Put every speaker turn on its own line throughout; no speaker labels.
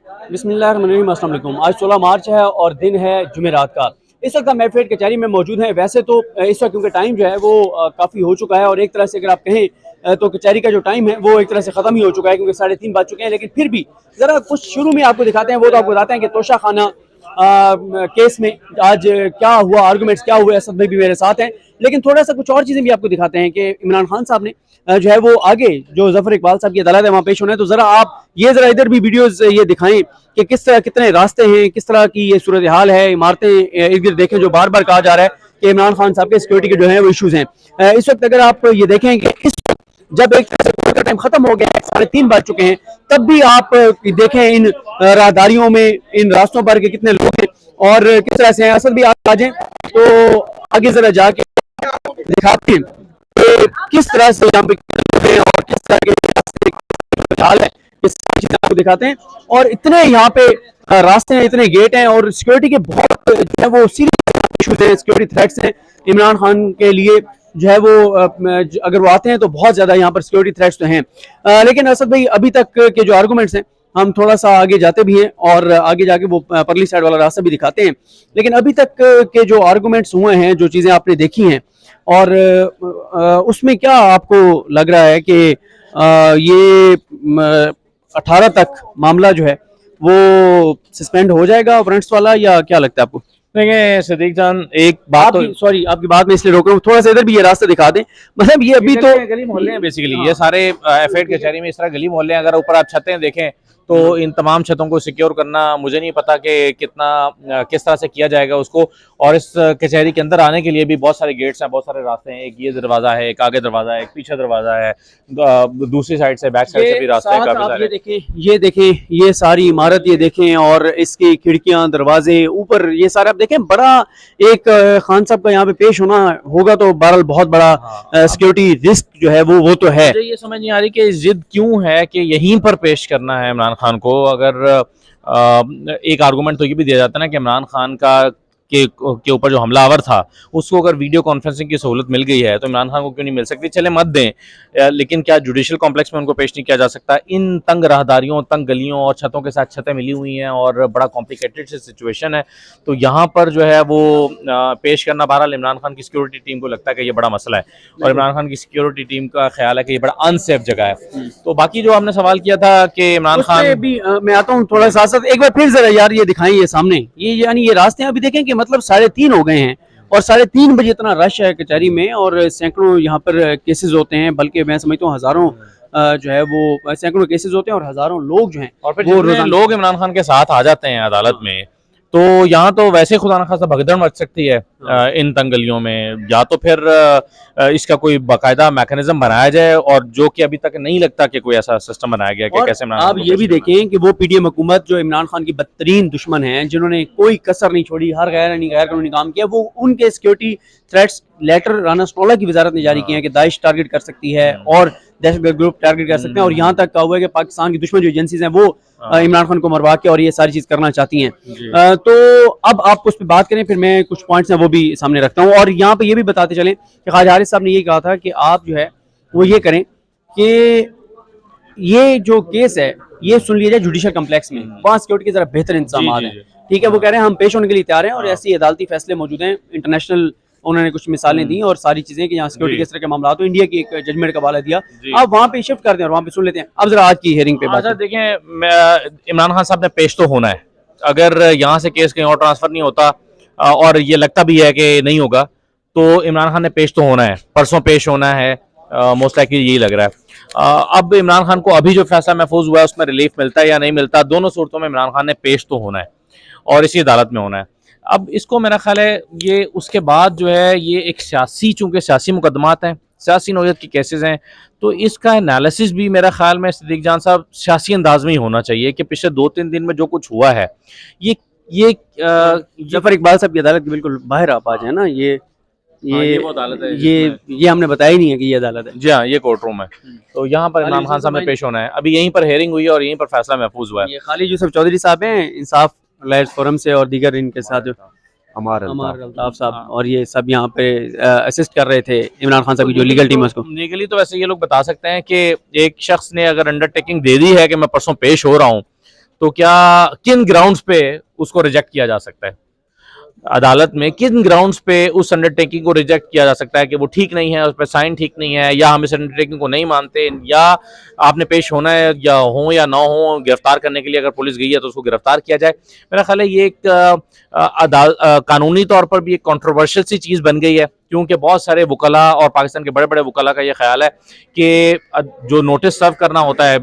बिस्मिल्लाहिर्रहमानिर्रहीम, अस्सलाम वालेकुम। आज 16 मार्च है और दिन है जुमेरात का। इस वक्त हम मैजिस्ट्रेट कचहरी में मौजूद हैं। वैसे तो इस वक्त क्योंकि टाइम जो है वो काफ़ी हो चुका है और एक तरह से अगर आप कहें तो कचहरी का जो टाइम है वो एक तरह से ख़त्म ही हो चुका है क्योंकि 3:30 बज चुके हैं। लेकिन फिर भी ज़रा कुछ शुरू में आपको दिखाते हैं। वो तो आपको बताते हैं कि तोशा खाना केस में आज क्या हुआ, आर्गूमेंट्स क्या हुए। असद भाई भी मेरे साथ हैं, लेकिन थोड़ा सा कुछ और चीज़ें भी आपको दिखाते हैं कि इमरान खान साहब ने जो है वो आगे जो जफर इकबाल साहब की अदालत है वहाँ पेश होना है। तो ज़रा आप ये ज़रा इधर भी वीडियोज़ ये दिखाएं कि किस तरह कितने रास्ते हैं, किस तरह की ये सूरत हाल है। इमारतें इर्द गिर्द देखें, जो बार बार कहा जा रहा है कि इमरान खान साहब के सिक्योरिटी के जो है वो इशूज़ हैं। इस वक्त अगर आप ये देखें कि इस जब एक तरह से कोर्ट का टाइम खत्म हो गया है, 3:30 बज चुके हैं, तब भी आप देखें इन राहदारियों में, इन रास्तों पर कि कितने लोग हैं और किस तरह से हैं। असद भी आप आ जाएं तो आगे जरा जाके दिखाते हैं कि किस तरह से यहाँ पे हैं और किस तरह के हाल है। इस चीजें आपको दिखाते हैं और इतने यहाँ पे रास्ते हैं, इतने गेट हैं और सिक्योरिटी के बहुत जो है वो सीरियस इशूज हैं, सिक्योरिटी थ्रेट्स हैं इमरान खान के लिए। जो है वो अगर वो आते हैं तो बहुत ज्यादा यहाँ पर सिक्योरिटी थ्रेट्स तो हैं। लेकिन असद भाई, अभी तक के जो आर्गूमेंट्स हैं, हम थोड़ा सा आगे जाते भी हैं और आगे जाके वो परली साइड वाला रास्ता भी दिखाते हैं। लेकिन अभी तक के जो आर्गूमेंट्स हुए हैं, जो चीजें आपने देखी हैं, और उसमें क्या आपको लग रहा है कि ये 18 तक मामला जो है वो सस्पेंड हो जाएगा वारंट्स वाला, या क्या लगता है आपको?
देखिए सिद्दीक जान, एक बात तो
सॉरी, आपकी बात में इसलिए रोक रहा हूँ, थोड़ा सा इधर भी ये रास्ता दिखा दें। मतलब ये अभी तो
गली मोहल्ले हैं बेसिकली, ये सारे एफएड कचहरी में इस तरह गली मोहल्ले हैं। अगर ऊपर आप छतें देखें तो इन तमाम छतों को सिक्योर करना, मुझे नहीं पता कि कितना किस तरह से किया जाएगा उसको। और इस कचहरी के अंदर आने के लिए भी बहुत सारे गेट्स हैं, बहुत सारे रास्ते हैं। एक ये दरवाजा है, एक आगे दरवाजा है, एक पीछे दरवाजा है, दूसरी साइड से, बैक साइड से भी रास्ते हैं काफी सारे।
ये देखें, ये सारी इमारत ये देखें और इसकी खिड़कियां, दरवाजे, ऊपर ये सारे आप देखें। बड़ा एक खान साहब का यहाँ पे पेश होना होगा तो बहरहाल बहुत बड़ा सिक्योरिटी रिस्क जो है वो तो है।
मुझे ये समझ नहीं आ रही कि जिद क्यों है कि यहीं पर पेश करना है इमरान खान को। अगर एक आर्गूमेंट तो ये भी दिया जाता है ना कि इमरान खान का के ऊपर जो हमलावर था उसको अगर वीडियो कॉन्फ्रेंसिंग की सहूलत मिल गई है तो इमरान खान को क्यों नहीं मिल सकती। चले मत दें, लेकिन क्या जुडिशल कॉम्प्लेक्स में उनको पेश नहीं किया जा सकता? इन तंग राहदारियों, तंग गलियों और छतों के साथ छतें मिली हुई हैं और बड़ा कॉम्प्लिकेटेड सिचुएशन है। तो यहाँ पर जो है वो पेश करना, बहरहाल इमरान खान की सिक्योरिटी टीम को लगता है कि ये बड़ा मसला है और इमरान खान की सिक्योरिटी टीम का ख्याल है कि ये बड़ा अनसेफ जगह है। तो बाकी जो आपने सवाल किया था कि इमरान खान
भी मैं आता हूँ थोड़ा साथ साथ, एक बार फिर जरा यार ये दिखाएं ये सामने, ये यानी ये रास्ते अभी देखें कि मतलब 3:30 हो गए हैं और 3:30 बजे इतना रश है कचहरी में और सैकड़ों यहाँ पर केसेस होते हैं, बल्कि मैं समझता हूँ हजारों जो है वो सैकड़ों केसेस होते हैं और हजारों लोग जो हैं
और फिर वो लोग इमरान खान के साथ आ जाते हैं अदालत में। तो यहाँ तो वैसे खुदा न खासा भगदड़ मच सकती है इन तंगलियों में। या तो फिर इसका कोई बाकायदा मैकेनिज्म बनाया जाए, और जो कि अभी तक नहीं लगता कि कोई ऐसा सिस्टम बनाया गया कि कैसे इमरान
आप ये भी देखें कि वो पीडीएम हुकूमत जो इमरान खान की बदतरीन दुश्मन है, जिन्होंने कोई कसर नहीं छोड़ी, हर गैर कानूनी काम किया, वो उनके सिक्योरिटी थ्रेट्स लेटर राना स्टोला की वजारत ने जारी किए हैं कि दाइश टारगेट कर सकती है और दहशतगर्द ग्रुप टारगेट कर सकते हैं। और यहाँ तक कहा हुआ है कि पाकिस्तान की दुश्मन जो एजेंसीज हैं वो इमरान खान को मरवा के और ये सारी चीज करना चाहती हैं। तो अब आप उस पर बात करें, फिर मैं कुछ पॉइंट्स हैं वो भी सामने रखता हूँ। और यहाँ पे ये भी बताते चलें कि ख्वाजा हारिस साहब ने ये कहा था कि आप जो है वो ये करें कि ये जो केस है ये सुन लिया जाए जुडिशल कम्प्लेक्स में, वहाँ सिक्योरिटी के जरा बेहतर इंतजाम हैं। ठीक है, वो कह रहे हैं हम पेश होने के लिए तैयार हैं और ऐसी अदालती फैसले मौजूद हैं। इंटरनेशनल उन्होंने कुछ मिसालें दी और सारी चीजें कि यहाँ सिक्योरिटी किस तरह के मामला, तो इंडिया की एक जजमेंट का हवाला दिया। आप वहाँ पे शिफ्ट करते हैं और वहाँ पे सुन लेते हैं। अब जरा आज की हियरिंग पे बात
देखें, इमरान खान साहब ने पेश तो होना है। अगर यहाँ से केस कहीं और ट्रांसफर नहीं होता और ये लगता भी है कि नहीं होगा, तो इमरान खान ने पेश तो होना है, परसों पेश होना है, मोस्ट लाइकली यही लग रहा है। अब इमरान खान को अभी जो फैसला महफूज हुआ है उसमें रिलीफ मिलता है या नहीं मिलता, दोनों सूरतों में इमरान खान ने पेश तो होना है और इसी अदालत में होना है। अब इसको मेरा ख्याल है ये उसके बाद जो है ये एक सियासी, चूंकि सियासी मुकदमात हैं, सियासी नौयत की केसेस हैं, तो इसका एनालिसिस भी मेरा ख्याल में सिद्दीक जान साहब सियासी अंदाज में ही होना चाहिए कि पिछले 2-3 दिन में जो कुछ हुआ है ये
जफर इकबाल साहब की अदालत के बिल्कुल बाहर आप आ जाए ना, ये वो अदालत है, ये हमने बताया ही नहीं है कि ये अदालत है।
जी हाँ, ये कोर्ट रूम है। तो यहाँ पर इमरान खान साहब में पेश होना है। अभी यहीं पर हेयरिंग हुई है और यहीं पर फैसला महफूज हुआ है।
ये खालिद यूसुफ चौधरी साहब हैं इंसाफ लायर्स फोरम से, और दीगर इनके साथ जो अमार अल्ताफ साहब और ये सब यहाँ पे असिस्ट कर रहे थे इमरान खान साहब की जो लीगल टीम है उसको।
लीगली तो वैसे ये लोग बता सकते हैं कि एक शख्स ने अगर अंडरटेकिंग दे दी है कि मैं परसों पेश हो रहा हूँ, तो क्या किन ग्राउंड्स पे उसको रिजेक्ट किया जा सकता है? अदालत में किन ग्राउंड्स पे उस अंडरटेकिंग को रिजेक्ट किया जा सकता है कि वो ठीक नहीं है, उस पर साइन ठीक नहीं है, या हम इस अंडरटेकिंग को नहीं मानते, या आपने पेश होना है, या ना हो, गिरफ्तार करने के लिए अगर पुलिस गई है तो उसको गिरफ्तार किया जाए। मेरा ख्याल है ये एक कानूनी तौर पर भी एक कंट्रोवर्शियल सी चीज़ बन गई है, क्योंकि बहुत सारे वकला और पाकिस्तान के बड़े बड़े वकला का ये ख्याल है कि जो नोटिस सर्व करना होता है,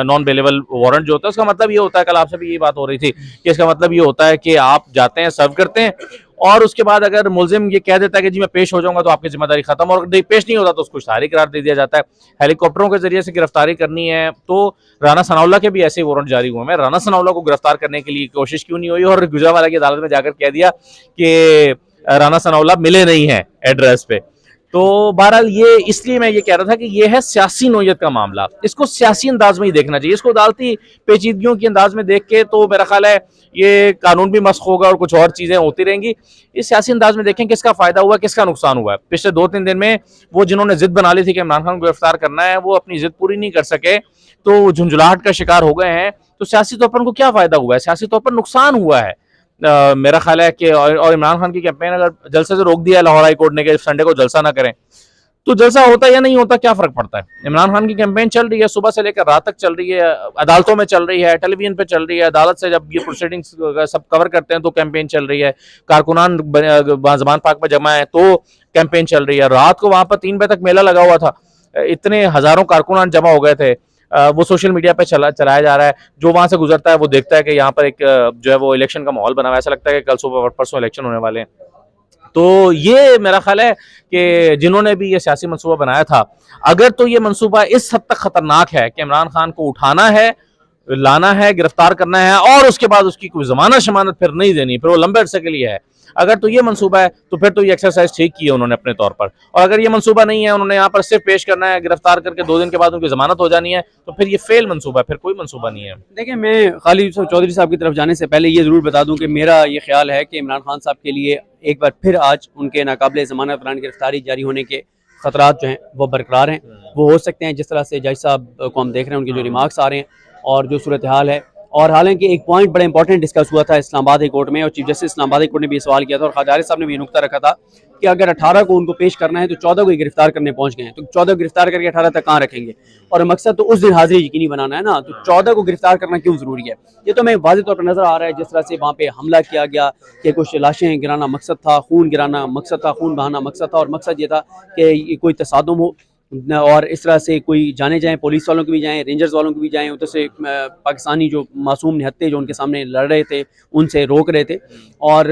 नॉन बेलेबल वारंट जो होता है, उसका मतलब ये होता है, कल आपसे भी यही बात हो रही थी कि इसका मतलब ये होता है कि आप जाते हैं, सर्व करते हैं, और उसके बाद अगर मुलजिम ये कह देता है कि जी मैं पेश हो जाऊंगा तो आपकी जिम्मेदारी खत्म, और पेश नहीं होता तो उसको इश्तिहारी करार दे दिया जाता है। हेलीकॉप्टरों के जरिए से गिरफ्तारी करनी है तो राना सनाउल्लाह के भी ऐसे वारंट जारी हुए हैं। राना सनाउल्लाह को गिरफ्तार करने के लिए कोशिश क्यों नहीं हुई, और गुजरांवाला की अदालत में जाकर कह दिया कि राना सनाउल्लाह मिले नहीं है एड्रेस पे। तो बहरहाल ये इसलिए मैं ये कह रहा था कि ये है सियासी नोयत का मामला, इसको सियासी अंदाज में ही देखना चाहिए। इसको अदालती पेचीदगियों के अंदाज में देख के तो मेरा ख्याल है ये कानून भी मस्ख होगा और कुछ और चीज़ें होती रहेंगी। इस सियासी अंदाज में देखें किसका फ़ायदा हुआ, किसका नुकसान हुआ है। पिछले 2-3 दिन में वो जिन्होंने जिद बना ली थी कि इमरान खान को गिरफ्तार करना है, वो अपनी जिद पूरी नहीं कर सके तो झुंझुलाहट का शिकार हो गए हैं। तो सियासी तौर पर उनको क्या फ़ायदा हुआ है? सियासी तौर पर नुकसान हुआ है। मेरा ख्याल है कि और इमरान खान की कैंपेन अगर जलसे से रोक दिया है लाहौर हाई कोर्ट ने कि संडे को जलसा ना करें, तो जलसा होता या नहीं होता क्या फर्क पड़ता है? इमरान खान की कैंपेन चल रही है, सुबह से लेकर रात तक चल रही है, अदालतों में चल रही है, टेलीविजन पे चल रही है, अदालत से जब ये प्रोसीडिंग्स सब कवर करते हैं तो कैंपेन चल रही है, कारकुनान ज़मान पार्क में जमा है तो कैंपेन चल रही है। रात को वहां पर 3 बजे तक मेला लगा हुआ था, इतने हजारों कारकुनान जमा हो गए थे। वो सोशल मीडिया पे चलाया जा रहा है, जो वहां से गुजरता है वो देखता है कि यहाँ पर एक जो है वो इलेक्शन का माहौल बना हुआ है, ऐसा लगता है कि कल सुबह परसों इलेक्शन होने वाले हैं। तो ये मेरा ख्याल है कि जिन्होंने भी ये सियासी मंसूबा बनाया था, अगर तो ये मंसूबा इस हद तक खतरनाक है कि इमरान खान को उठाना है, लाना है, गिरफ्तार करना है और उसके बाद उसकी कोई जमानत शमानत फिर नहीं देनी, फिर वो लंबे अरसे के लिए है, अगर तो ये मंसूबा है तो फिर तो ये एक्सरसाइज ठीक की है उन्होंने अपने तौर पर। और अगर ये मंसूबा नहीं है, उन्होंने यहाँ पर सिर्फ पेश करना है, गिरफ्तार करके 2 दिन के बाद उनकी जमानत हो जानी है, तो फिर ये फेल मंसूबा है, फिर कोई मंसूबा नहीं है।
देखिए, मैं खालिद यूसुफ चौधरी साहब की तरफ जाने से पहले ये ज़रूर बता दूं कि मेरा ये ख्याल है कि इमरान खान साहब के लिए एक बार फिर आज उनके नाकाबिले ज़मानत दौरान गिरफ्तारी जारी होने के खतरात जो हैं वो बरकरार हैं। वो हो सकते हैं जिस तरह से जज साहब को हम देख रहे हैं, उनके जो रिमार्क्स आ रहे हैं और जो सूरत हाल है। और हालांकि एक पॉइंट बड़ा इंपॉर्टेंट डिस्कस हुआ था इस्लामाबाद हाई कोर्ट में, और chief justice Islamabad high court ने भी सवाल किया था और ख्वाजा आरिफ साहब ने भी नुक्ता रखा था कि अगर 18 को उनको पेश करना है तो 14 को ही गिरफ्तार करने पहुंच गए हैं, तो 14 को गिरफ्तार करके 18 तक कहाँ रखेंगे? और मकसद तो उस दिन हाजिरी यकीनी बनाना है ना, तो 14 को गिरफ्तार करना क्यों जरूरी है? ये तो हमें वाज़ेह तौर पर नजर आ रहा है। जिस तरह से वहाँ पे हमला किया गया कि कुछ लाशें गिराना मकसद था, खून गिराना मकसद था, खून बहाना मकसद था, और मकसद ये था कि कोई तसादुम हो और इस तरह से कोई जाने जाएं, पुलिस वालों के भी जाएं, रेंजर्स वालों के भी जाएं, उधर से पाकिस्तानी जो मासूम निहत्ते जो उनके सामने लड़ रहे थे उनसे रोक रहे थे, और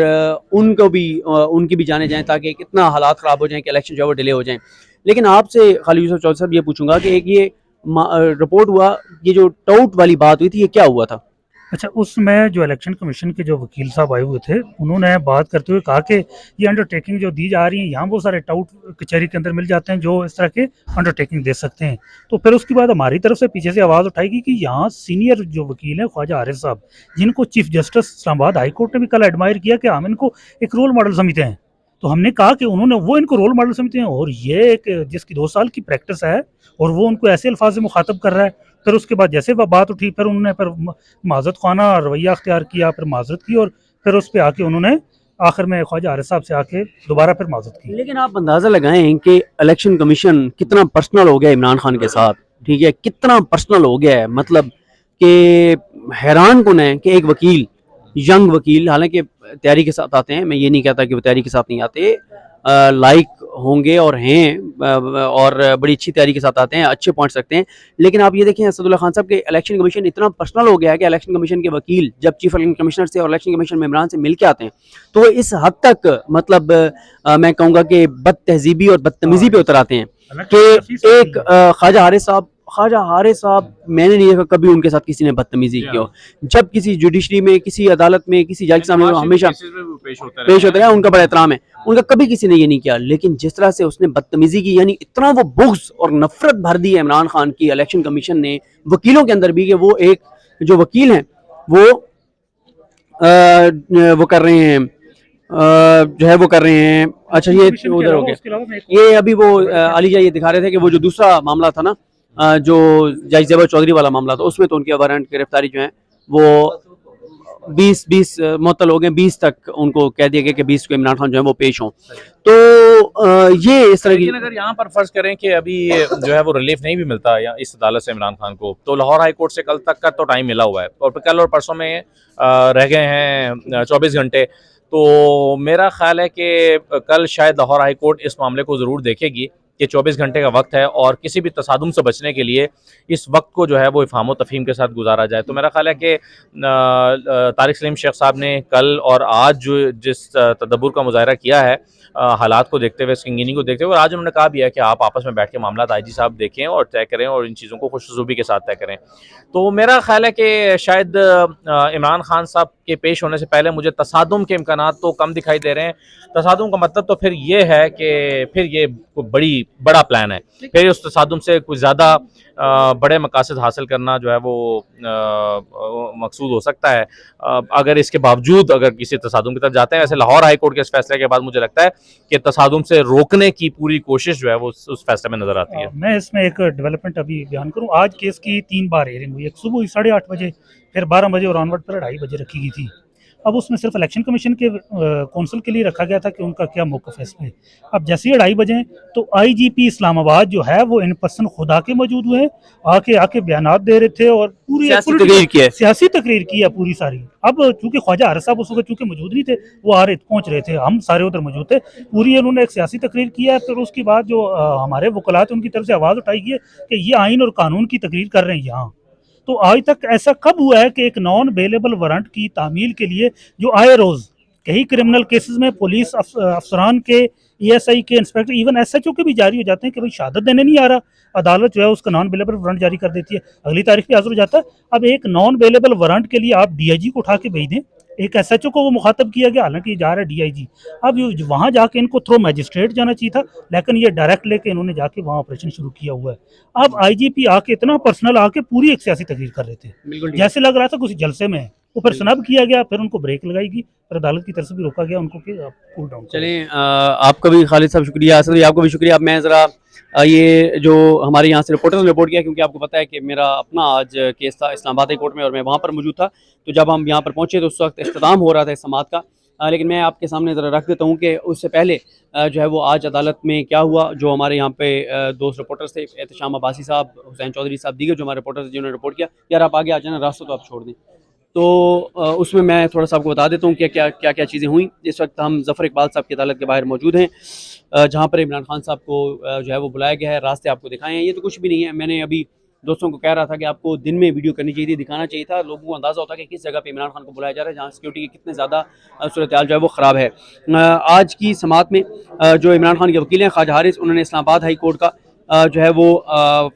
उनको भी उनकी भी जाने जाएं ताकि कितना हालात ख़राब हो जाएं कि इलेक्शन जो है वो डिले हो जाएं। लेकिन आपसे खालिद यूसुफ चौधरी साहब ये पूछूंगा कि एक ये रिपोर्ट हुआ, ये जो टाउट वाली बात हुई थी, ये क्या हुआ था?
अच्छा, उसमें जो इलेक्शन कमीशन के जो वकील साहब आए हुए थे, उन्होंने बात करते हुए कहा कि ये अंडरटेकिंग जो दी जा रही है, यहाँ बहुत सारे टाउट कचहरी के अंदर मिल जाते हैं जो इस तरह के अंडरटेकिंग दे सकते हैं। तो फिर उसके बाद हमारी तरफ से पीछे से आवाज़ उठाएगी कि यहाँ सीनियर जो वकील हैं ख्वाजा आरिफ साहब, जिनको chief justice Islamabad high court ने भी कल एडमायर किया कि हम इनको एक रोल मॉडल समझते हैं, तो हमने कहा कि उन्होंने वो इनको रोल मॉडल समझते हैं, और ये एक जिसकी 2 साल की प्रैक्टिस है और वो उनको ऐसे अल्फाज से मुखातब कर रहा है। फिर उसके बाद जैसे वह बात उठी, फिर उन्होंने फिर माजरत खाना रवैया अख्तियार किया, फिर माजरत की, और फिर उस पर आके उन्होंने आखिर में ख्वाजा आरिफ साहब से आके दोबारा फिर माजरत की।
लेकिन आप अंदाज़ा लगाएं कि इलेक्शन कमीशन कितना पर्सनल हो गया इमरान खान के साथ, ठीक है, कितना पर्सनल हो गया है, मतलब कि हैरान कुन है कि एक वकील, यंग वकील, हालांकि तैयारी के साथ आते हैं, मैं ये नहीं कहता कि वो तैयारी के साथ नहीं आते, लाइक होंगे और हैं और बड़ी अच्छी तैयारी के साथ आते हैं, अच्छे पॉइंट्स रखते हैं, लेकिन आप ये देखें असदुल्ला खान साहब के इलेक्शन कमीशन इतना पर्सनल हो गया है कि इलेक्शन कमीशन के वकील जब चीफ इलेक्शन कमिश्नर से और इलेक्शन कमीशन में इमरान से मिल के आते हैं तो वो इस हद तक, मतलब मैं कहूँगा कि बद तहजीबी और बदतमीजी पे उतर आते हैं कि एक ख्वाजा हारिस साहब, मैंने नहीं देखा कभी उनके साथ किसी ने बदतमीजी की हो। जब किसी जुडिशरी में, किसी अदालत में, किसी जज के सामने हमेशा पेश होता है, उनका बड़ा एहतराम है, उनका कभी किसी ने ये नहीं किया। लेकिन जिस तरह से उसने बदतमीजी की, यानी इतना वो बुग़्ज़ और नफरत भर दी है इमरान खान की इलेक्शन कमीशन ने वकीलों के अंदर भी, कि वो एक जो वकील हैं वो कर रहे हैं, जो है वो कर रहे हैं। अच्छा, ये उधर हो गया, ये अभी वो अली ये दिखा रहे थे कि वो जो दूसरा मामला था ना, जो जज ज़ेबर चौधरी वाला मामला था, उसमें तो उनकी वारंट गिरफ्तारी जो है वो 20 मुअत्तल हो गए, 20 तक उनको कह दिया गया कि 20 को इमरान खान जो है वो पेश हों। तो ये इस तरह की
लेकिन अगर यहाँ पर फर्ज करें कि अभी जो है वो रिलीफ नहीं भी मिलता या इस अदालत से इमरान खान को, तो लाहौर हाई कोर्ट से कल तक का तो टाइम मिला हुआ है और कल और परसों में रह गए हैं 24 घंटे। तो मेरा ख्याल है कि कल शायद लाहौर हाई कोर्ट इस मामले को ज़रूर देखेगी कि 24 घंटे का वक्त है और किसी भी तसादुम से बचने के लिए इस वक्त को जो है वो इफ़हाम तफ़हीम के साथ गुजारा जाए। तो मेरा ख्याल है कि तारिक सलीम शेख साहब ने कल और आज जो जिस तदब्बुर का मुज़ाहरा किया है हालात को देखते हुए, संगीनी को देखते हुए, और आज उन्होंने कहा भी है कि आप आपस में बैठ के मामला आईजी साहब देखें और तय करें और इन चीज़ों को खुशरूबी के साथ तय करें। तो मेरा ख्याल है कि शायद इमरान खान साहब के पेश होने से पहले मुझे तसादुम के इम्कानात तो कम दिखाई दे रहे हैं। तसादुम का मतलब तो फिर ये है कि फिर ये बड़ा प्लान है, फिर उस तसादुम से कुछ ज़्यादा बड़े मकासद हासिल करना जो है वो मकसूद हो सकता है अगर इसके बावजूद अगर किसी तसादुम की तरफ जाते हैं। वैसे लाहौर हाई कोर्ट के इस फैसले के बाद मुझे लगता है कि तसादुम से रोकने की पूरी कोशिश जो है वो उस फैसले में नजर आती है।
मैं इसमें एक डेवलपमेंट अभी बयान करूं। आज केस की 3 बार हियरिंग हुई, एक सुबह 8:30 बजे, फिर 12 बजे और ऑनवर्ड पर 2:30 बजे रखी गई थी। अब उसमें सिर्फ इलेक्शन कमीशन के कौंसिल के लिए रखा गया था कि उनका क्या मौक़िफ़ है इस पे। अब जैसे ही 2:30 बजे तो आईजीपी इस्लामाबाद जो है वो इन पर्सन खुद आके मौजूद हुए, आके बयानात दे रहे थे और पूरी सियासी तकरीर की है पूरी सारी। अब चूंकि ख्वाजा आरिफ साहब उस वक्त चूंकि मौजूद नहीं थे, वो पहुंच रहे थे, हम सारे उधर मौजूद थे, पूरी उन्होंने एक सियासी तकरीर किया है। फिर उसके बाद जो हमारे वकलात उनकी तरफ से आवाज़ उठाई है कि ये आइन और कानून की तकरीर कर रहे हैं यहाँ। तो आज तक ऐसा कब हुआ है कि एक नॉन बेलेबल वारंट की तामील के लिए जो आए रोज़ कई क्रिमिनल केसेस में पुलिस अफसरान के, ESI के, इंस्पेक्टर, इवन SHO के भी जारी हो जाते हैं कि भाई शहादत देने नहीं आ रहा, अदालत जो है उसका नॉन बेलेबल वारंट जारी कर देती है, अगली तारीख पे हाजिर हो जाता है। अब एक नॉन बेलेबल वारंट के लिए आप DIG को उठा के भेज दें, एक SHO को वो मुखातब किया गया, हालांकि जा रहा है DIG। अब वहाँ जाके इनको थ्रो मजिस्ट्रेट जाना चाहिए था, लेकिन ये डायरेक्ट लेके इन्होंने जाके वहाँ ऑपरेशन शुरू किया हुआ है। अब IGP आके इतना पर्सनल आके पूरी एक सियासी तकरीर कर रहे थे, जैसे लग रहा था कुछ जलसे में है। वो फिर स्नब किया गया, फिर उनको ब्रेक लगाएगी, फिर अदालत की तरफ से भी रोका गया उनको कि आप कूल डाउन।
चलिए, आपका भी खालिद साहब शुक्रिया, असद भाई आपको भी शुक्रिया। अब मैं ज़रा ये जो हमारे यहाँ से रिपोर्टर्स ने रिपोर्ट किया, क्योंकि आपको पता है कि मेरा अपना आज केस था इस्लामाबाद हाई कोर्ट में और मैं वहाँ पर मौजूद था। तो जब हम यहाँ पर पहुँचे तो उस वक्त इख्तिताम हो रहा था इस समाअत का, लेकिन मैं आपके सामने ज़रा रख देता हूँ कि उससे पहले जो है वो आज अदालत में क्या हुआ। जो हमारे यहाँ पे 2 रिपोर्टर्स थे, एहतशाम अब्बासी साहब, हुसैन चौधरी साहब, दीगर जो हमारे रिपोर्टर्स थे जिन्होंने रिपोर्ट किया, यार आप आगे आ जाना, रास्ता तो आप छोड़ दें। तो उसमें मैं थोड़ा सा आपको बता देता हूँ कि क्या क्या चीज़ें हुई। इस वक्त हम ज़फ़र इकबाल साहब की अदालत के बाहर मौजूद हैं, जहाँ पर इमरान खान साहब को जो है वो बुलाया गया है। रास्ते आपको दिखाए हैं, ये तो कुछ भी नहीं है। मैंने अभी दोस्तों को कह रहा था कि आपको दिन में वीडियो करनी चाहिए थी, दिखाना चाहिए था, लोगों को अंदाज़ा होता कि किस जगह पे इमरान खान को बुलाया जा रहा है, जहाँ सिक्योरिटी की कितने ज़्यादा सूरत हाल जो है वो ख़राब है। आज की समाअत में जो इमरान खान के वकील हैं ख्वाजा हारिस, उन्होंने इस्लामाबाद हाई कोर्ट का जो है वो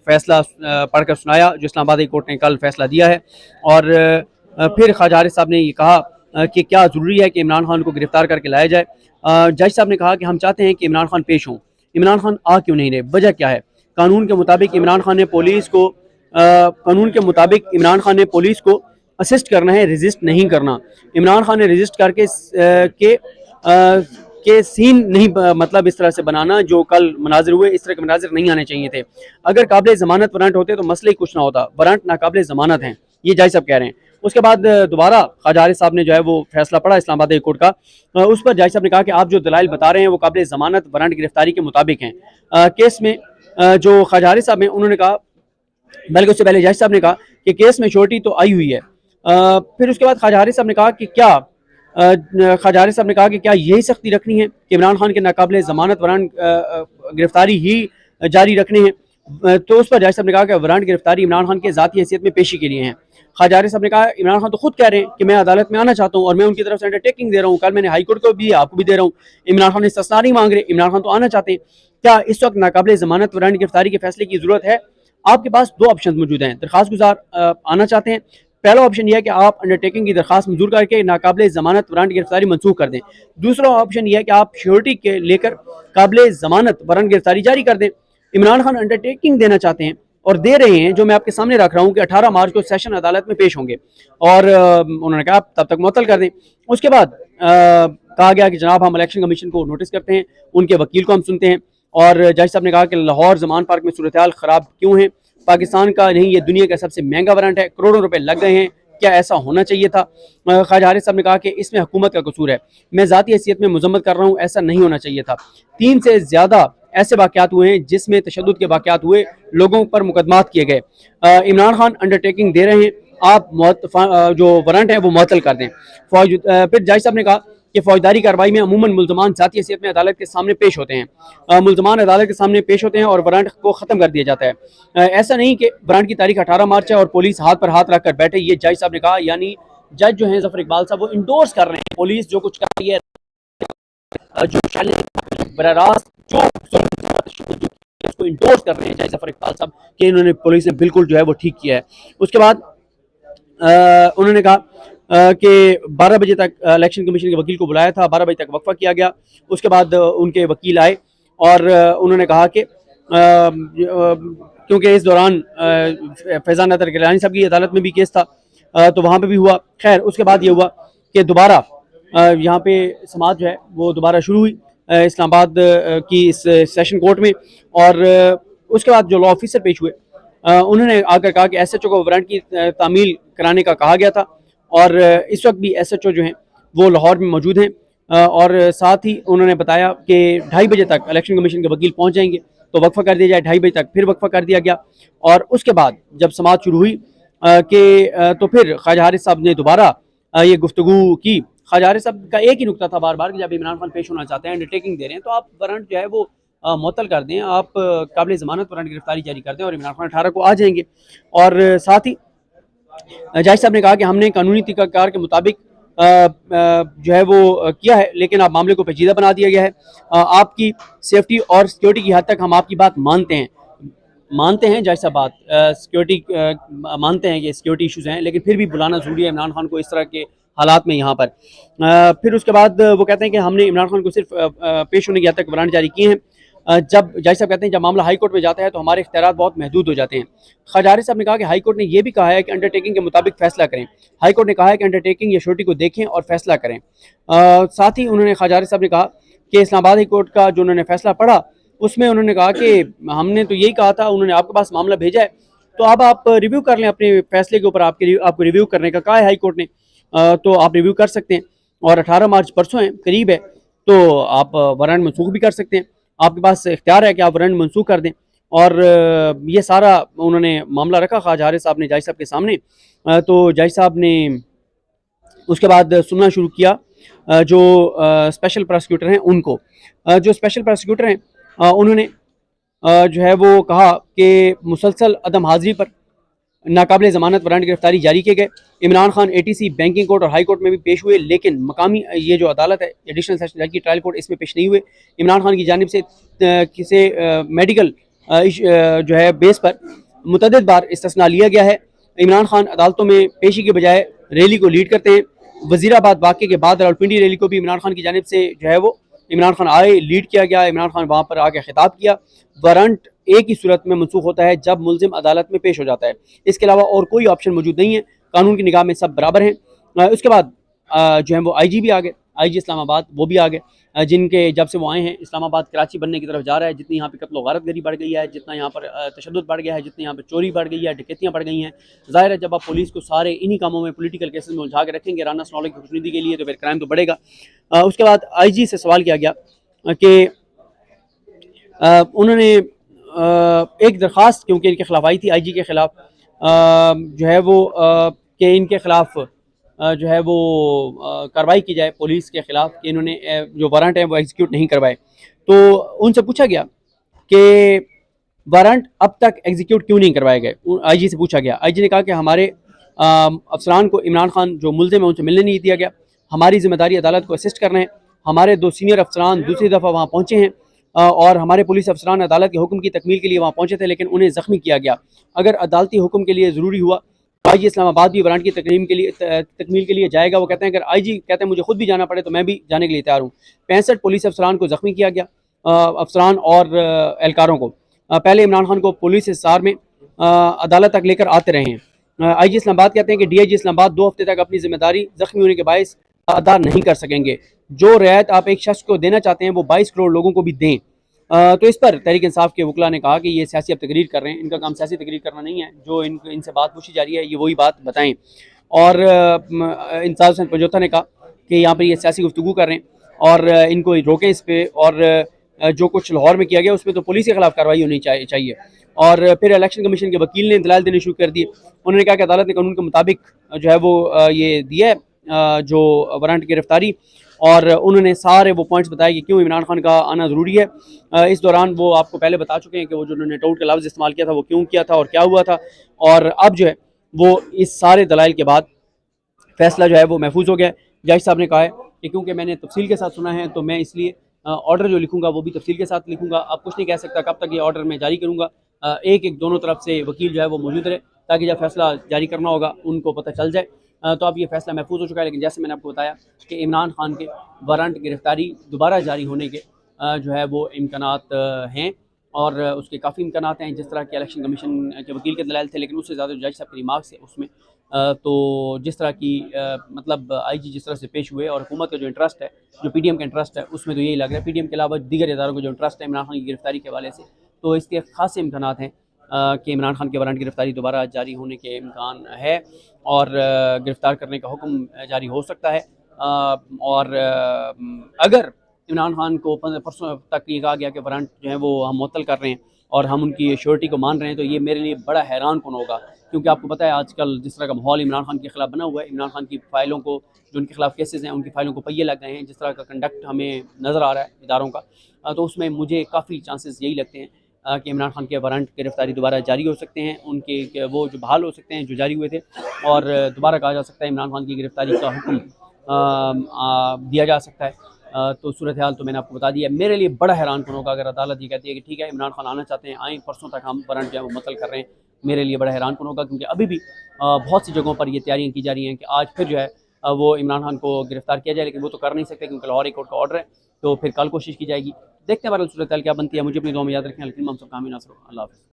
फ़ैसला पढ़कर सुनाया, जो इस्लामाबाद हाई कोर्ट ने कल फ़ैसला दिया है। और फिर ख्वाजा हारिस साहब ने ये कहा कि क्या ज़रूरी है कि इमरान खान को गिरफ़्तार करके लाया जाए। जज साहब ने कहा कि हम चाहते हैं कि इमरान खान पेश हों। इमरान खान आ क्यों नहीं रहे, वजह क्या है? कानून के मुताबिक इमरान खान ने पुलिस को असिस्ट करना है, रेजिस्ट नहीं करना। इमरान खान ने रेजिस्ट करके के सीन नहीं, मतलब इस तरह से बनाना जो कल मनाजिर हुए, इस तरह के मनाजिर नहीं आने चाहिए थे। अगर काबिल ज़मानत वारंट होते तो मसले ही कुछ ना होता, वारंट नाकाबिल ज़मानत हैं, ये जज साहब कह रहे हैं। उसके बाद दोबारा ख्वाजा हारिस साहब ने जो है वो फैसला पढ़ा इस्लामाबाद हाई कोर्ट का। उस पर जज साहब ने कहा कि आप जो दलाइल बता रहे हैं वो काबिल ज़मानत वारंट गिरफ्तारी के मुताबिक हैं। केस में जो ख्वाजा हारिस साहब हैं उन्होंने कहा, बल्कि उससे पहले जज साहब ने कहा कि केस में श्योरिटी तो आई हुई है। फिर उसके बाद ख्वाजा हारिस साहब ने कहा कि क्या यही सख्ती रखनी है कि इमरान खान के नाकाबिल ज़मानत वारंट गिरफ्तारी ही जारी रखने हैं। तो उस पर जज साहब ने कहा कि वारंट गिरफ्तारी इमरान खान के ज़ाती हैसियत में पेशी के लिए हैं। ख्वाजा हारिस साहब ने कहा इमरान खान तो खुद कह रहे हैं कि मैं अदालत में आना चाहता हूँ और मैं उनकी तरफ से अंडरटेकिंग दे रहा हूँ, कल मैंने हाई कोर्ट को भी आपको भी दे रहा हूँ। इमरान खान इस्तिस्ना नहीं मांग रहे, इमरान खान तो आना चाहते हैं। क्या इस वक्त नाकाबिल ज़मानत वारंट गिरफ्तारी के फैसले की ज़रूरत है? आपके पास 2 ऑप्शन मौजूद हैं। दरखास्त गुजार आना चाहते हैं, पहला ऑप्शन यह है कि आप अंडरटेकिंग की दरखास्त मंजूर करके नाकाबिल ज़मानत वारंट गिरफ्तारी मंसूख कर दें। दूसरा ऑप्शन यह है कि आप श्योरिटी के लेकर काबिल ज़मानत वारंट गिरफ्तारी जारी कर दें। इमरान खान अंडरटेकिंग देना चाहते हैं और दे रहे हैं, जो मैं आपके सामने रख रहा हूँ कि 18 मार्च को सेशन अदालत में पेश होंगे और उन्होंने कहा तब तक मुअत्तल कर दें। उसके बाद कहा गया कि जनाब हम इलेक्शन कमीशन को नोटिस करते हैं, उनके वकील को हम सुनते हैं। और जज साहब ने कहा कि लाहौर ज़मान पार्क में सूरत हाल ख़राब क्यों है? पाकिस्तान का नहीं, ये दुनिया का सबसे महंगा वारंट है, करोड़ों रुपए लग गए हैं, क्या ऐसा होना चाहिए था? ख्वाजा हारिस साहब ने कहा कि इसमें हुकूमत का कसूर है, मैं ज़ाती हैसियत में मजम्मत कर रहा हूँ, ऐसा नहीं होना चाहिए था। 3 से ज़्यादा ऐसे वाक़यात हुए हैं जिसमें तशद्दुद के वाक़यात हुए, लोगों पर मुकदमात किए गए। इमरान खान अंडरटेकिंग दे रहे हैं, आप जो वारंट है वो मुअत्तल कर दें। फिर जज साहब ने कहा कि फौजदारी कार्रवाई में अमूमन मुल्ज़मान ज़ाती हैसियत में अदालत के सामने पेश होते हैं, मुल्ज़मान अदालत के सामने पेश होते हैं और वारंट को ख़त्म कर दिया जाता है। ऐसा नहीं कि वारंट की तारीख 18 मार्च है और पुलिस हाथ पर हाथ रख कर बैठे, ये जज साहब ने कहा। यानी जज जो हैं ज़फ़र इकबाल साहब, वो इंडोर्स कर रहे हैं पुलिस जो कुछ कर रही है, जो बराह रास्त जो उसको इंडोर्स कर रहे हैं जज ज़फ़र इकबाल साहब कि इन्होंने, पुलिस ने बिल्कुल जो है वो ठीक किया है। उसके बाद उन्होंने कहा कि 12 बजे तक इलेक्शन कमीशन के वकील को बुलाया था, 12 बजे तक वक्फा किया गया। उसके बाद उनके वकील आए और उन्होंने कहा कि क्योंकि इस दौरान फैज़ान अतर गिलानी साहब की अदालत में भी केस था, तो वहाँ पे भी हुआ। खैर उसके बाद ये हुआ कि दोबारा यहाँ पे समाअत जो है वो दोबारा शुरू हुई इस्लामाबाद की इस सेशन कोर्ट में। और उसके बाद जो लॉ ऑफिसर पेश हुए, उन्होंने आकर कहा कि SHO को वारंट की तामील कराने का कहा गया था और इस वक्त भी SHO जो हैं वो लाहौर में मौजूद हैं। और साथ ही उन्होंने बताया कि 2:30 बजे तक इलेक्शन कमीशन के वकील पहुंच जाएंगे तो वक्फा कर दिया जाए। 2:30 बजे तक फिर वक्फा कर दिया गया और उसके बाद जब समाअत शुरू हुई तो फिर ख्वाजा हारिस साहब ने दोबारा ये गुफ्तगू की। ख्वाजा हारिस साहब का एक ही नुकता था बार बार कि जब इमरान खान पेश होना चाहते हैं, अंडरटेकिंग दे रहे हैं, तो आप वारंट जो है वो मुअत्तल कर दें, आप काबिल ज़मानत वारंट गिरफ्तारी जारी कर दें और इमरान खान 18 को आ जाएंगे। और साथ ही जज साहब ने कहा कि हमने कानूनी तरीक़ाकार के मुताबिक जो है वो किया है, लेकिन आप मामले को पेचीदा बना दिया गया है। आपकी सेफ्टी और सिक्योरिटी की हद तक हम आपकी बात मानते हैं जज साहब, बात सिक्योरिटी मानते हैं कि सिक्योरिटी इशूज़ हैं, लेकिन फिर भी बुलाना ज़रूरी है इमरान खान को इस तरह के हालात में यहाँ पर। फिर उसके बाद वो कहते हैं कि हमने इमरान खान को सिर्फ पेश होने की हद तक वारंट जारी किए हैं। जब जज साहब कहते हैं जब मामला हाई कोर्ट में जाता है तो हमारे इख्तियारात बहुत महदूद हो जाते हैं। ख्वाजा हारिस साहब ने कहा कि हाई कोर्ट ने यह भी कहा है कि अंडरटेकिंग के मुताबिक फैसला करें। हाई कोर्ट ने कहा है कि अंडरटेकिंग या श्योरिटी को देखें और फैसला करें। साथ ही उन्होंने ख्वाजा हारिस साहब ने कहा कि इस्लामाबाद हाई कोर्ट का जो उन्होंने फैसला पढ़ा उसमें उन्होंने कहा कि हमने तो यही कहा था, उन्होंने आपके पास मामला भेजा है तो अब आप रिव्यू कर लें अपने फैसले के ऊपर, आपको रिव्यू करने का कहा है हाई कोर्ट ने, तो आप रिव्यू कर सकते हैं। और 18 मार्च परसों है, करीब है, तो आप वारंट मनसूख भी कर सकते हैं, आपके पास इख्तियार है कि आप वारंट मनसूख कर दें। और ये सारा उन्होंने मामला रखा ख्वाजा हारिस साहब ने जज साहब के सामने। तो जज साहब ने उसके बाद सुनना शुरू किया जो स्पेशल प्रोसिक्यूटर हैं उनको। जो स्पेशल प्रोसिक्यूटर हैं उन्होंने जो है वो कहा कि मुसलसल अदम हाजिरी पर नाकाबिल ज़मानत वारंट गिरफ्तारी जारी किए गए। Imran Khan ATC, banking court और हाई कोर्ट में भी पेश हुए, लेकिन मकामी ये जो अदालत है एडिशनल सेशन जज की ट्रायल कोर्ट, इसमें पेश नहीं हुए। इमरान खान की जानिब से किसी मेडिकल जो है बेस पर मुतअद्दिद बार इस्तिस्ना लिया गया है। इमरान खान अदालतों में पेशी के बजाय रैली को लीड करते हैं। वज़ीराबाद वाक़े के बाद रावलपिंडी रैली को भी इमरान खान की जानिब से जो है वो इमरान खान आए, लीड किया गया। इमरान खान वहाँ पर आके खिताब किया। वारंट एक ही सूरत में मनसूख होता है जब मुल्ज़िम अदालत में पेश हो जाता है, इसके अलावा और कोई ऑप्शन मौजूद नहीं है। कानून की निगाह में सब बराबर हैं। उसके बाद जो है वो IG भी आ गए, IG इस्लामाबाद वो भी आ गए, जिनके जब से वो आए हैं इस्लामाबाद कराची बनने की तरफ जा रहा है। जितनी यहाँ पे कत्ल गारतगरी बढ़ गई है, जितना यहाँ पर तशद्दुद बढ़ गया है, जितनी यहाँ पर चोरी बढ़ गई है, डकैतियाँ बढ़ गई हैं, ज़ाहिर है जब आप पुलिस को सारे इन्हीं कामों में पोलिटिकल केसेस में उलझा के रखेंगे राना सनौली की खुशनुदी के लिए, तो फिर क्राइम तो बढ़ेगा। उसके बाद IG से सवाल किया गया कि उन्होंने एक दरख्वास्त क्योंकि इनके खिलाफ आई थी IG के खिलाफ, जो है वो कि इनके खिलाफ जो है वो कार्रवाई की जाए पुलिस के खिलाफ कि इन्होंने जो वारंट है वो एग्जीक्यूट नहीं करवाए। तो उनसे पूछा गया कि वारंट अब तक एग्जीक्यूट क्यों नहीं करवाए गए। IG से पूछा गया, IG ने कहा कि हमारे अफसरान को इमरान खान जो मुल्ज़िम है उनसे मिलने नहीं दिया गया, हमारी जिम्मेदारी अदालत को असिस्ट करना है। हमारे 2 सीनियर अफसरान दूसरी दफ़ा वहाँ पहुँचे हैं और हमारे पुलिस अफसरान अदालत के हुक्म की तकमील के लिए वहाँ पहुँचे थे, लेकिन उन्हें ज़ख्मी किया गया। अगर अदालती हुक्म के लिए ज़रूरी हुआ IG इस्लामाबाद भी वारंट की तकमील के लिए जाएगा। वो कहते हैं अगर IG कहते हैं मुझे खुद भी जाना पड़े तो मैं भी जाने के लिए तैयार हूँ। 65 पुलिस अफसरान को ज़ख्मी किया गया, अफसरान और एहलकारों को। पहले इमरान खान को पुलिस हिसार में अदालत तक लेकर आते रहे हैं। IG इस्लामाबाद कहते हैं कि DIG इस्लामाबाद 2 हफ्ते तक अपनी जिम्मेदारी ज़ख्मी होने के बायस अदा नहीं कर सकेंगे। जो रियायत आप एक शख्स को देना चाहते हैं वो 22 करोड़ लोगों को भी दें। तो इस पर तहरीक इंसाफ के वकला ने कहा कि ये सियासी अब तकरीर कर रहे हैं, इनका काम सियासी तकरीर करना नहीं है, जो इनसे बात पूछी जा रही है ये वही बात बताएं। और इंसाफ हुसैन पंजोता ने कहा कि यहाँ पर ये सियासी गुफ्तगू कर रहे हैं और इनको रोकें इस पर, और जो कुछ लाहौर में किया गया उसमें तो पुलिस के खिलाफ कार्रवाई होनी चाहिए। और फिर इलेक्शन कमीशन के वकील ने दलाल देने शुरू कर दिए। उन्होंने कहा कि अदालत ने कानून के मुताबिक जो है वो ये दिया है जो वारंट गिरफ्तारी, और उन्होंने सारे वो पॉइंट्स बताए कि क्यों इमरान खान का आना ज़रूरी है। इस दौरान वो आपको पहले बता चुके हैं कि वो जो उन्होंने टाउट का लफ्ज़ इस्तेमाल किया था वो क्यों किया था और क्या हुआ था, और अब जो है वो इस सारे दलाइल के बाद फैसला जो है वो महफूज हो गया है। जज साहब ने कहा है कि क्योंकि मैंने तफसील के साथ सुना है तो मैं इसलिए ऑर्डर जो लिखूंगा वो भी तफसील के साथ लिखूंगा। अब कुछ नहीं कह सकता कब तक ये ऑर्डर मैं जारी करूंगा। एक एक दोनों तरफ से वकील जो है वो मौजूद रहे ताकि जब फैसला जारी करना होगा उनको पता चल जाए। तो अब ये फैसला महफूज हो चुका है, लेकिन जैसे मैंने आपको बताया कि इमरान खान के वारंट गिरफ्तारी दोबारा जारी होने के जो है वो इम्कानात हैं, और उसके काफ़ी इम्कानात हैं। जिस तरह के इलेक्शन कमीशन के वकील के दलाइल थे, लेकिन उससे ज़्यादा जज साहब के रिमार्क्स है उसमें तो जिस तरह की मतलब आईजी जिस तरह से पेश हुए और हुकूमत का जो इंटरेस्ट है, जो पीडीएम का इंटरेस्ट है, उसमें तो यही लग रहा है पीडीएम के अलावा दीगर इदारों को जो इंटरेस्ट है इमरान खान की गिरफ्तारी के हवाले से, तो इसके खासे इम्कानात हैं कि इमरान खान के वारंट गिरफ्तारी दोबारा जारी होने के इम्कान है और गिरफ्तार करने का हुक्म जारी हो सकता है। और अगर इमरान खान को परसों तक ये कहा गया कि वारंट जो है वो हम मुअत्तल कर रहे हैं और हम उनकी श्योरिटी को मान रहे हैं, तो ये मेरे लिए बड़ा हैरान कौन होगा, क्योंकि आपको पता है आजकल जिस तरह का माहौल इमरान खान के खिलाफ बना हुआ है, इमरान खान की फ़ाइलों को, जो उनके खिलाफ केसेस हैं उनकी फ़ाइलों को पहिए लग गए हैं, जिस तरह का कंडक्ट हमें नज़र आ रहा है इदारों का, तो उसमें मुझे काफ़ी चांसेस यही लगते हैं कि इमरान खान के वारंट गिरफ्तारी दोबारा जारी हो सकते हैं, उनके वो जो बहाल हो सकते हैं जो जारी हुए थे, और दोबारा कहा जा सकता है इमरान खान की गिरफ्तारी का हुक्म दिया जा सकता है। तो सूरत हाल तो मैंने आपको बता दिया। मेरे लिए बड़ा हैरान कौन होगा अगर अदालत ये कहती है कि ठीक है इमरान खान आना चाहते हैं आएँ, परसों तक हम वारंट जो है वो मुअत्तल कर रहे हैं। मेरे लिए बड़ा हैरान कौन होगा, क्योंकि अभी भी बहुत सी जगहों पर ये तैयारियाँ की जा रही हैं कि आज फिर जो है वो इमरान खान को गिरफ्तार किया जाए, लेकिन वो तो कर नहीं सकते क्योंकि लाहौर हाई कोर्ट का ऑर्डर है। तो फिर कल कोशिश की जाएगी, देखते हैं बहरहाल सूरत हाल क्या बनती है। मुझे अपनी दुआ में याद रखें। लेकिन हम सब कामयाब। अल्लाह हाफ़िज़।